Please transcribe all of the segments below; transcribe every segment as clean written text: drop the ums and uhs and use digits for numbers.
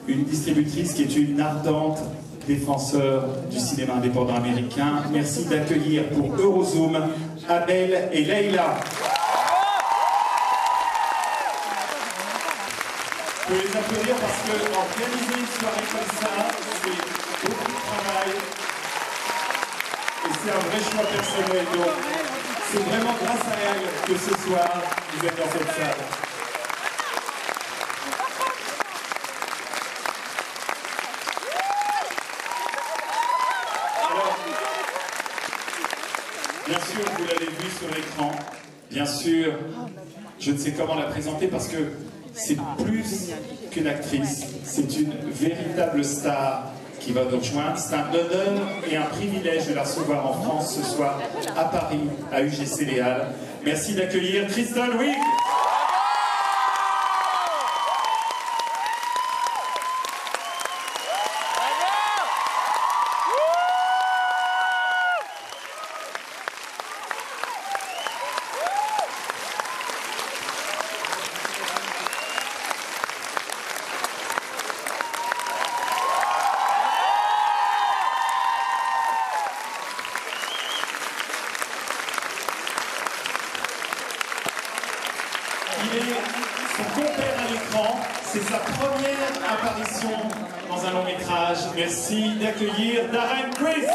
Une distributrice qui est une ardente défenseur du cinéma indépendant américain. Merci d'accueillir pour Eurozoom Abel et Leïla. Je peux les applaudir parce que organiser une soirée comme ça, c'est beaucoup de travail et c'est un vrai choix personnel. Donc c'est vraiment grâce à elle que ce soir vous êtes dans cette salle. Bien sûr, vous l'avez vu sur l'écran. Bien sûr, je ne sais comment la présenter parce que c'est plus qu'une actrice. C'est une véritable star qui va nous rejoindre. C'est un honneur et un privilège de la recevoir en France ce soir à Paris, à UGC Les Halles. Merci d'accueillir Kristen Wiig. Il est son compère à l'écran, c'est sa première apparition dans un long métrage. Merci d'accueillir Darren Criss.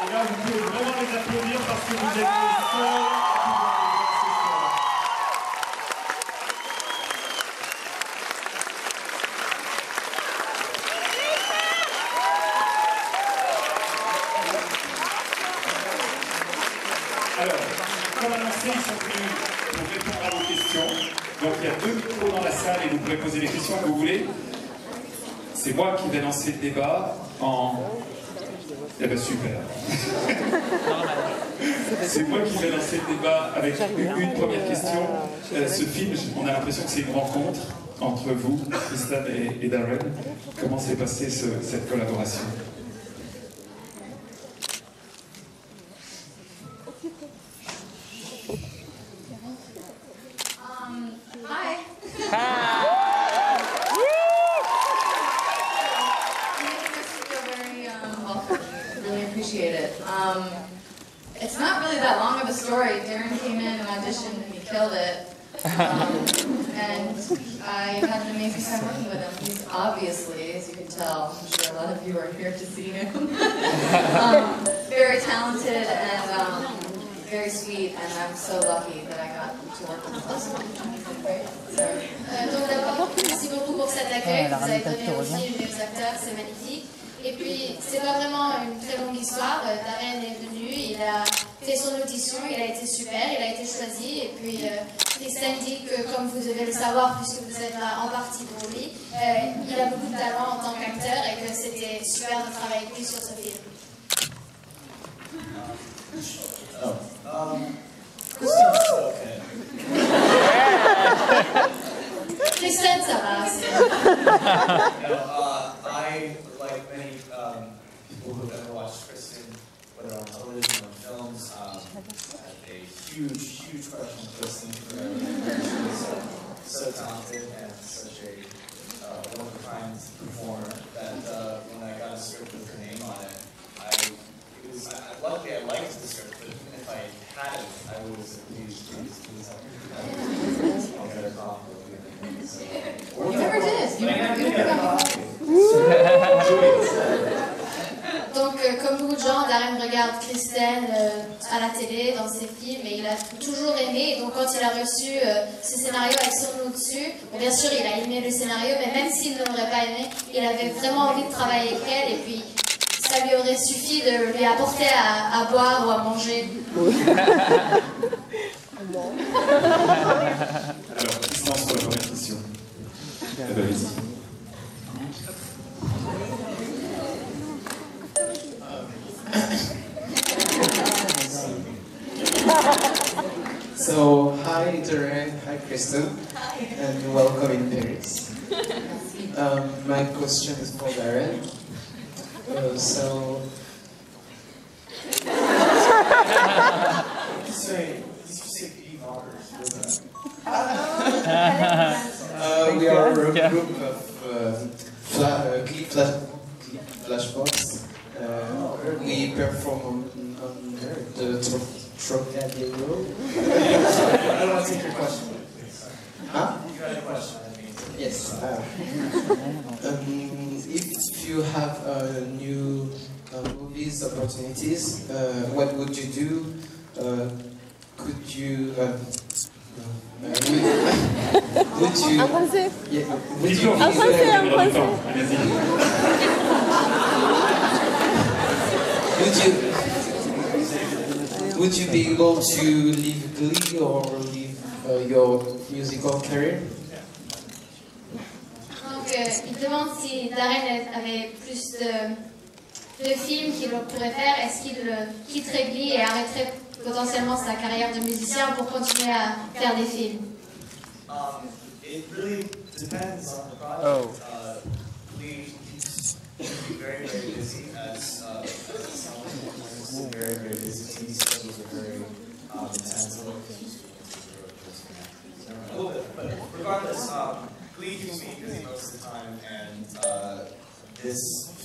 Et là, vous pouvez vraiment les applaudir parce que vous êtes les seuls à pouvoir les voir ce soir. Alors, comme annoncé, ils sont venus pour répondre à vos questions. Donc il y a 2 micros dans la salle et vous pourrez poser les questions que vous voulez. C'est moi qui vais lancer le débat en... Eh bien super. C'est moi qui vais lancer le débat avec une première question. Ce film, on a l'impression que c'est une rencontre entre vous, Kristen et Darren. Comment s'est passée cette collaboration ? Hi. Really appreciate it. It's not really that long of a story. Darren came in and auditioned and he killed it. And I had an amazing time working with him. He's obviously, as you can tell, I'm sure a lot of you are here to see him, very talented and very sweet, and I'm so lucky that I got to work with him. He's been great. Donc d'abord, merci beaucoup pour cet accueil. Vous avez donné aussi les acteurs, c'est magnifique. Et puis, c'est pas vraiment une très longue histoire. Darren est venu, il a fait son audition, il a été super, il a été choisi. Et puis, Kristen dit que, comme vous devez le savoir, puisque vous êtes là en partie pour lui, il a beaucoup de talent en tant qu'acteur et que c'était super de travailler avec lui sur ce film. Kristen, ça va. I, like many people who have ever watched Kristen, whether on television or films, have a huge crush on Kristen. She's so talented and such a one-of-a-kind performer that when I got a script with her name on it, luckily I liked the script, but even if I hadn't, I would have said, please help me. I'll get a copy. You never did. You never got me. Donc, comme beaucoup de gens, Darren regarde Kristen à la télé, dans ses films, et il a toujours aimé. Et donc, quand il a reçu ce scénario avec son nom dessus, bon, bien sûr, il a aimé le scénario, mais même s'il ne l'aurait pas aimé, il avait vraiment envie de travailler avec elle. Et puis, ça lui aurait suffi de lui apporter à boire ou à manger. Alors, qui se lance pour la première question? Eh bien, vas-y. So, hi Darren, hi Kristen, and welcome in Paris. My question is for Darren. We are a group of Glee Flashbox. We perform on the Trocadero. I don't want to take your question. Huh? You got a question, I mean. Yes. If you have new movies opportunities, what would you do? Could you? Would you? En français. En français, en français. Would you be able to leave Glee or leave your musical career? Donc, il demande si Darren avait plus de films qu'il pourrait faire. Est-ce qu'il quitterait Glee et arrêterait potentiellement sa carrière de musicien pour continuer à faire des films? It really depends on the project. Glee keeps me very, very busy as someone who's very, very busy. TV schedules are very intense. A little bit, but regardless, Glee keeps me busy most of the time, and this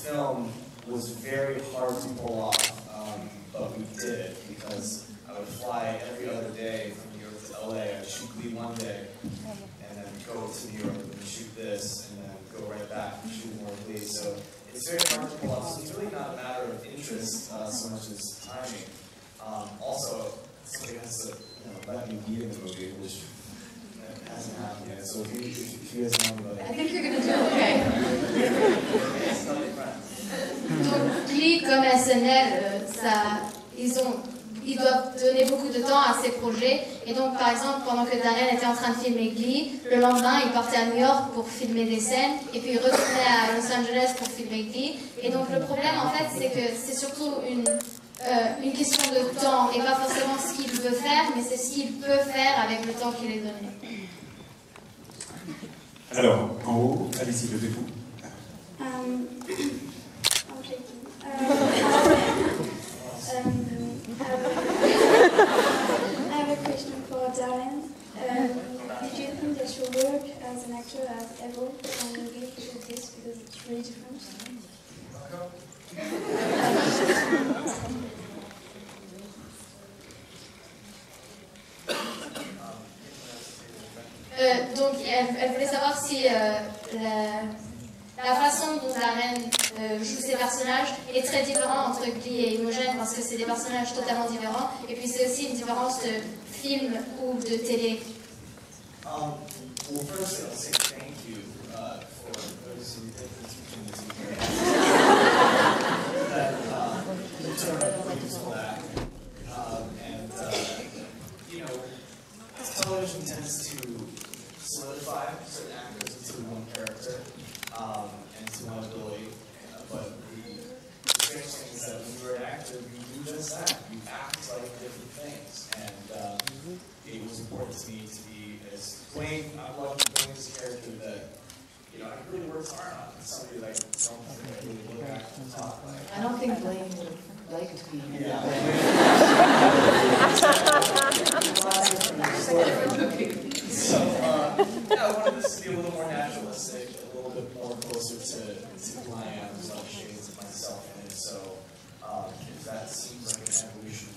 film was very hard to pull off, but we did it because I would fly every other day from New York to LA. I'd shoot Glee one day, and then go to New York and shoot this, and then go right back and shoot more Glee. So it's very hard to pull off. So it's really not a matter of interest so much as timing. Also, somebody has to let me be in the movie, which hasn't happened yet. So if you guys know about it, I think you're going to do okay. Donc, Glee comme SNL, ils doivent donner beaucoup de temps à ces projets. Et donc, par exemple, pendant que Darren était en train de filmer Glee, le lendemain, il partait à New York pour filmer des scènes, et puis il retournait à Los Angeles pour filmer Glee. Et donc, le problème, en fait, c'est que c'est surtout une question de temps, et pas forcément ce qu'il veut faire, mais c'est ce qu'il peut faire avec le temps qui est donné. Alors, en haut, allez-y, levez-vous. I have a question for Darren. Did you think that your work as an actor has evolved from Glee to this because it's really different? Donc, elle voulait savoir si la façon dont Darren joue ses personnages est très différente entre Glee et Imogen, parce que c'est des personnages totalement différents, et puis c'est aussi une différence de film ou de télé. Well, first I'll say thank you for noticing the difference between the two characters. That turned useful that. And television tends to solidify certain actors into one character and to one ability. But the strange thing is that when you're an actor, you do just that. You act like different things. And it was important to me to be as Blaine. I love Blaine as a character that I really worked hard on. Somebody that I don't really look back and talk like. I don't think Blaine would have liked being in that way. So, I wanted this to be a little more naturalistic, a little bit more closer to who I am, there's a lot of shades of myself in it. So, if that seems like an evolution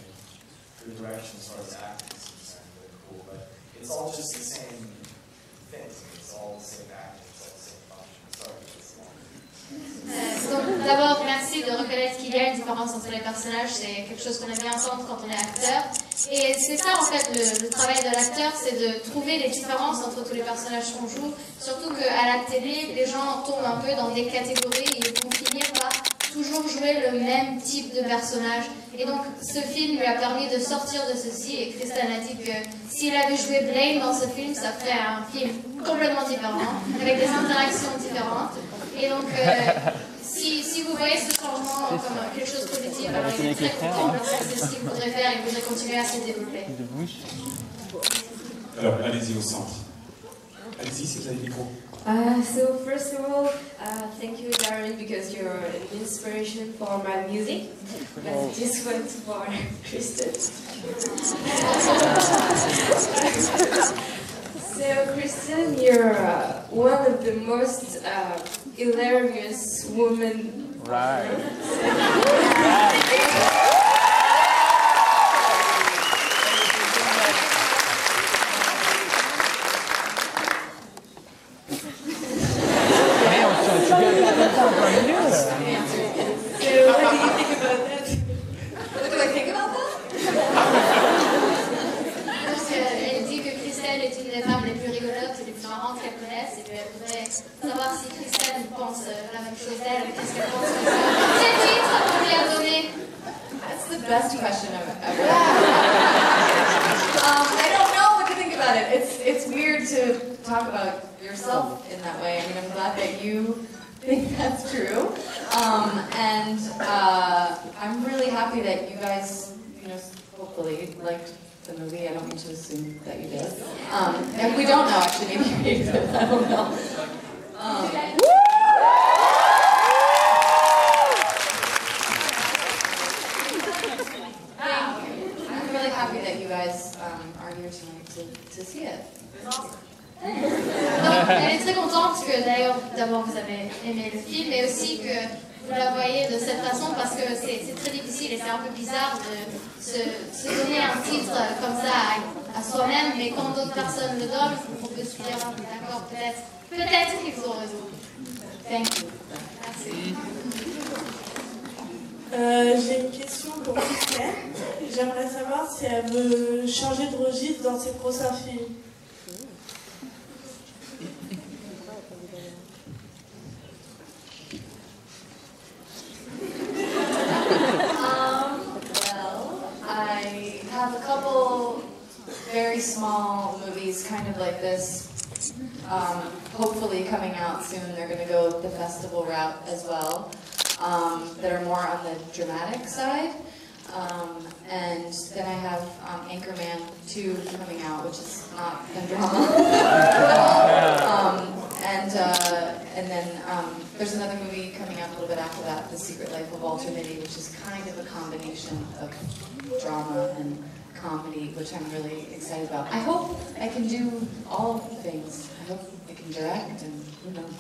in the direction as far as acting is concerned, really cool. But it's all just the same things. It's all the same acting, it's all the same function. Sorry, it's long. Donc, d'abord, merci de reconnaître qu'il y a une différence entre les personnages. C'est quelque chose qu'on aime bien entendre quand on est acteur. Et c'est ça, en fait, le travail de l'acteur, c'est de trouver les différences entre tous les personnages qu'on joue. Surtout qu'à la télé, les gens tombent un peu dans des catégories et ils vont finir par toujours jouer le même type de personnage. Et donc, ce film lui a permis de sortir de ceci. Et Kristen a dit que s'il avait joué Blaine dans ce film, ça ferait un film complètement différent, avec des interactions différentes. Et donc, si vous voyez ce changement comme quelque chose de positif, alors il est très content parce que c'est ce qu'il voudrait faire, il voudrait continuer à se développer. Alors, allez-y au centre. Allez-y, si vous avez le micro. So first of all, thank you, Darren, because you're an inspiration for my music. And this one's for Kristen. So Kristen, you're one of the most hilarious women. Right. Elle dit que Christelle est une des femmes les plus rigolotes et les plus marrantes qu'elle connaisse et qu'elle voudrait savoir si Christelle pense la même chose d'elle, qu'est-ce qu'elle pense de ça. Quel titre qu'on lui a donné? That's the best question I've ever had. I don't know what to think about it. It's weird to talk about yourself in that way. I mean, I'm glad that you think that's true. I'm really happy that you guys, hopefully liked the movie. I don't mean to assume that you did. And we don't know, actually. Maybe you hated it. I don't know. I'm really happy that you guys are here tonight to see it. Donc, elle est très contente que d'ailleurs, d'abord vous avez aimé le film, mais aussi que vous la voyez de cette façon parce que c'est très difficile et c'est un peu bizarre de se donner un titre comme ça à soi-même, mais quand d'autres personnes le donnent, on peut se dire d'accord, peut-être qu'ils ont raison. Thank you. Merci. J'ai une question pour Christelle. J'aimerais savoir si elle veut changer de registre dans ses prochains films. I have a couple very small movies kind of like this, hopefully coming out soon. They're going to go the festival route as well, that are more on the dramatic side. And then I have Anchorman 2 coming out, which is not a drama at all. And then there's another movie coming out a little bit after that, The Secret Life of Walter Mitty, which is kind of a combination of drama and comedy, which I'm really excited about. I hope I can do all things. I hope I can direct, and who knows.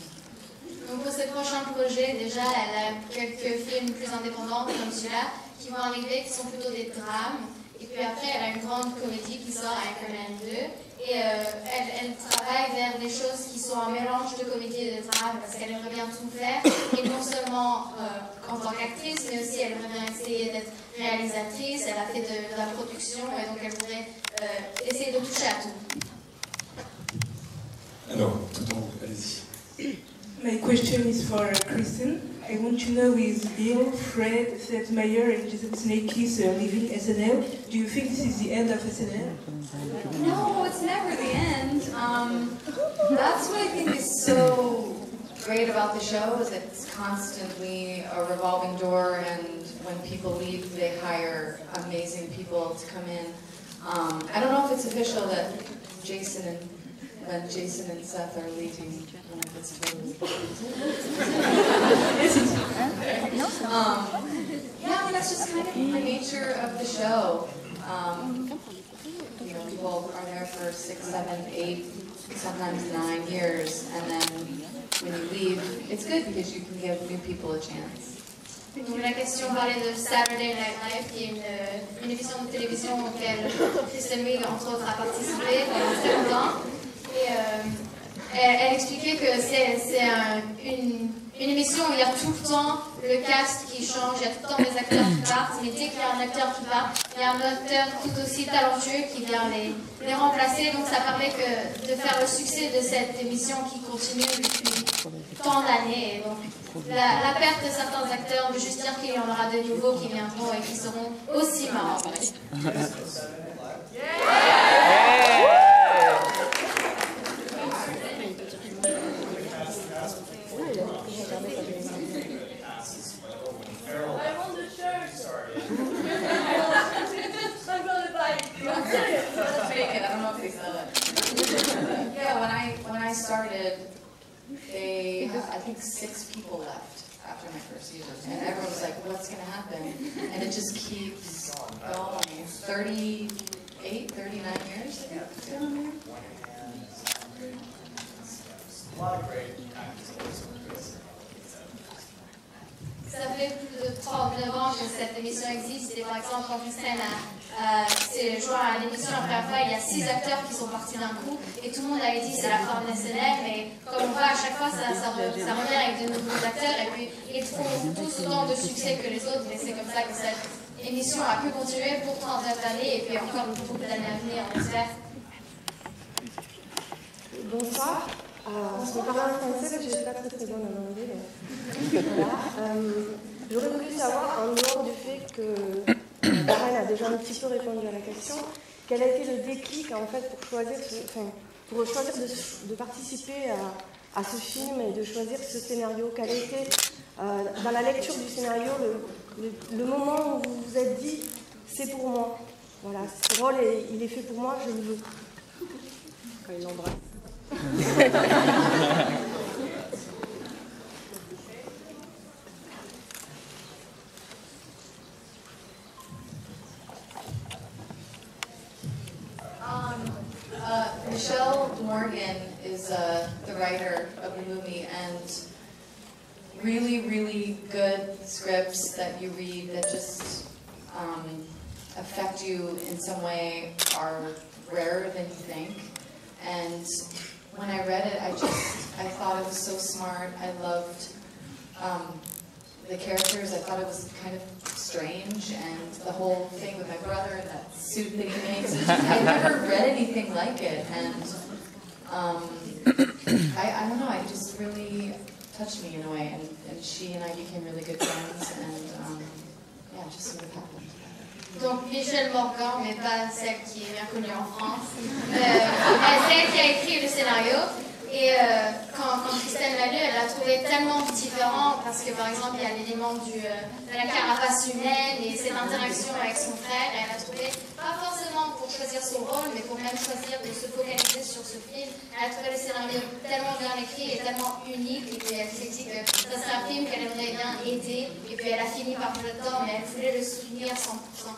Donc pour ses prochains projets, déjà, elle a quelques films plus indépendants comme celui-là qui vont arriver, qui sont plutôt des drames. Et puis après, elle a une grande comédie qui sort avec Anchorman 2. Et elle travaille vers des choses qui sont un mélange de comédie et de drame parce qu'elle aimerait bien tout faire. Et non seulement en tant qu'actrice, mais aussi elle aimerait bien essayer d'être réalisatrice. Elle a fait de la production et donc elle voudrait essayer de toucher à tout. Alors, tout en haut, allez-y. My question is for Kristen. I want to know, with Bill, Fred, Seth Meyer, and Jason Sudeikis leaving SNL, do you think this is the end of SNL? No, it's never the end. That's what I think is so great about the show, is it's constantly a revolving door, and when people leave, they hire amazing people to come in. I don't know if it's official that when Jason and Seth are leaving, it's totally yeah, I mean, that's just kind of the nature of the show. People are there for 6, 7, 8, sometimes 9 years, and then when you leave, it's good because you can give new people a chance. Donc la question parlait de Saturday Night Live, qui est une émission de télévision auquel Kristen Wiig, entre autres, a participé pendant très longtemps. Et elle expliquait que c'est une émission où il y a tout le temps le cast qui change, il y a tout le temps des acteurs qui partent, mais dès qu'il y a un acteur qui part, il y a un acteur tout aussi talentueux qui vient les remplacer. Donc ça permet de faire le succès de cette émission qui continue depuis tant d'années. Et donc la perte de certains acteurs veut juste dire qu'il y en aura de nouveaux qui viendront et qui seront aussi marrants. started, I think 6 people left after my first season. And everyone was like, what's going to happen? And it just keeps going. 38, 39 years, I think. A lot of great actors always work with. Ça fait plus de 39 ans que cette émission existe et par exemple quand Christine s'est joint à l'émission la première fois, il y a 6 acteurs qui sont partis d'un coup et tout le monde avait dit c'est la forme SNL, mais comme on voit à chaque fois ça revient avec de nouveaux acteurs et puis ils trouvent tous autant de succès que les autres, mais c'est comme ça que cette émission a pu continuer pour 39 années et puis encore beaucoup d'années à venir, on espère. Bonsoir. Je vais parler en français parce que je ne suis pas très bonne en anglais. Voilà. J'aurais voulu savoir, en dehors du fait que Darren a déjà un petit peu répondu à la question, quel a été le déclic en fait pour choisir, de participer à ce film et de choisir ce scénario. Quel a été, dans la lecture du scénario, le moment où vous vous êtes dit c'est pour moi. Voilà, ce rôle il est fait pour moi, je le veux. Quand il l'embrasse. Michelle Morgan is the writer of the movie, and really, really good scripts that you read that just affect you in some way are rarer than you think. And when I read it, I thought it was so smart. I loved the characters. I thought it was kind of strange, and the whole thing with my brother and that suit that he makes. I'd never read anything like it, and I don't know, it just really touched me in a way, and she and I became really good friends, and yeah, it just sort of happened. Donc Michelle Morgan, mais pas celle qui est bien connue en France, celle qui a écrit le scénario. Et quand Christine l'a lu, elle l'a trouvé tellement différent parce que par exemple il y a l'élément de la carapace humaine et cette interaction avec son frère. Et elle a trouvé, pas forcément pour choisir son rôle, mais pour même choisir de se focaliser sur ce film. Elle a trouvé le scénario tellement bien écrit et tellement unique. Et puis elle s'est dit que ça serait un film qu'elle aimerait bien aider. Et puis elle a fini par le temps, mais elle voulait le soutenir 100%.